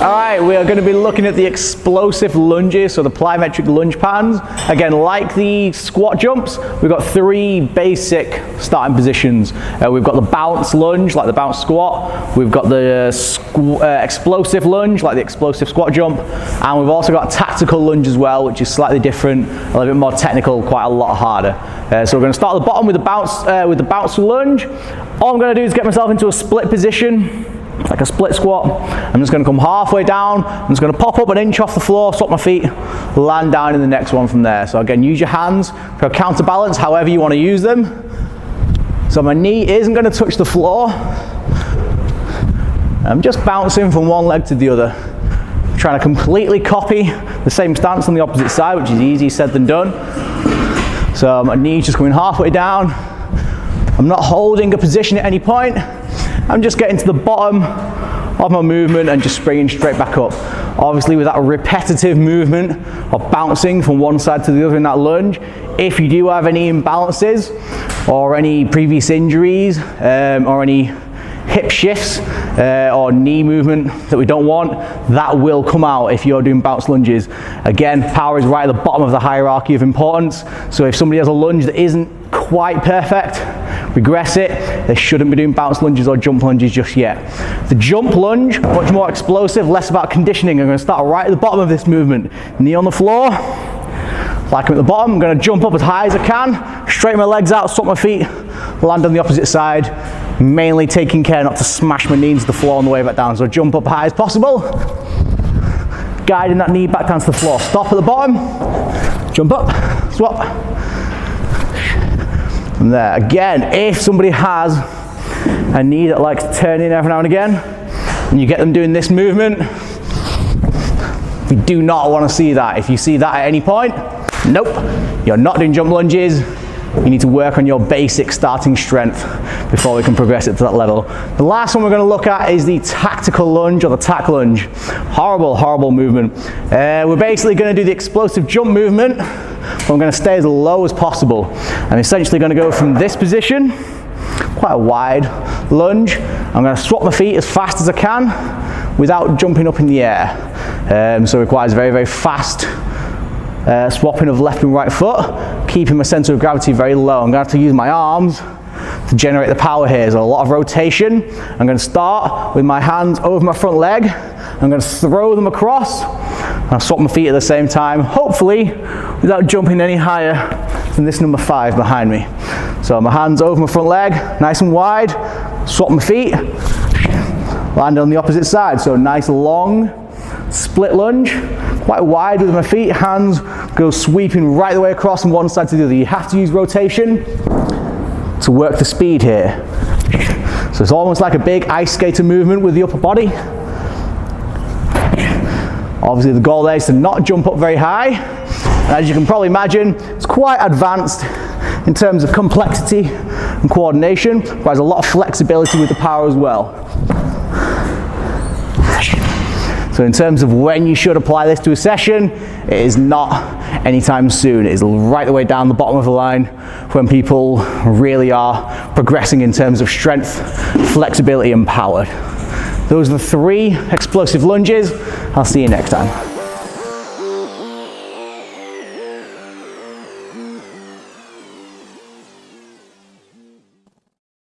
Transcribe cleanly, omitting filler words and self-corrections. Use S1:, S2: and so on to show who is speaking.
S1: All right, we are going to be looking at the explosive lunges, so the plyometric lunge patterns. Again, like the squat jumps, we've got three basic starting positions. We've got the bounce lunge, like the bounce squat. We've got the explosive lunge, like the explosive squat jump. And we've also got tactical lunge as well, which is slightly different, a little bit more technical, quite a lot harder. So we're going to start at the bottom with the bounce lunge. All I'm going to do is get myself into a split position, like a split squat. I'm just going to come halfway down. I'm just going to pop up an inch off the floor, swap my feet, land down in the next one from there. So again, use your hands for a counterbalance, however you want to use them. So my knee isn't going to touch the floor. I'm just bouncing from one leg to the other, trying to completely copy the same stance on the opposite side, which is easier said than done. So my knee's just coming halfway down. I'm not holding a position at any point. I'm just getting to the bottom of my movement and just springing straight back up. Obviously with that repetitive movement of bouncing from one side to the other in that lunge, if you do have any imbalances or any previous injuries or any hip shifts or knee movement that we don't want, that will come out if you're doing bounce lunges. Again, power is right at the bottom of the hierarchy of importance. So if somebody has a lunge that isn't quite perfect, regress it. They shouldn't be doing bounce lunges or jump lunges just yet. The jump lunge, much more explosive, less about conditioning. I'm going to start right at the bottom of this movement. Knee on the floor. Like I'm at the bottom, I'm going to jump up as high as I can, straighten my legs out, swap my feet, land on the opposite side, mainly taking care not to smash my knee into the floor on the way back down. So jump up high as possible, guiding that knee back down to the floor. Stop at the bottom, jump up, swap. From there, again, if somebody has a knee that likes to turn in every now and again, and you get them doing this movement, we do not want to see that. If you see that at any point, nope, you're not doing jump lunges. You need to work on your basic starting strength before we can progress it to that level. The last one we're going to look at is the tactical lunge or the tack lunge. Horrible, horrible movement. We're basically going to do the explosive jump movement, but I'm going to stay as low as possible. I'm essentially going to go from this position, quite a wide lunge. I'm going to swap my feet as fast as I can without jumping up in the air. So it requires very, very fast swapping of left and right foot, keeping my center of gravity very low. I'm going to have to use my arms to generate the power here. There's a lot of rotation. I'm going to start with my hands over my front leg. I'm going to throw them across and swap my feet at the same time, hopefully without jumping any higher than this number 5 behind me. So my hands over my front leg, nice and wide, swap my feet, land on the opposite side. So nice long split lunge, quite wide with my feet, hands go sweeping right the way across from one side to the other. You have to use rotation to work the speed here. So it's almost like a big ice skater movement with the upper body. Obviously the goal there is to not jump up very high. And as you can probably imagine, it's quite advanced in terms of complexity and coordination, but there's a lot of flexibility with the power as well. So in terms of when you should apply this to a session, it is not anytime soon. It is right the way down the bottom of the line when people really are progressing in terms of strength, flexibility and power. Those are the 3 explosive lunges. I'll see you next time.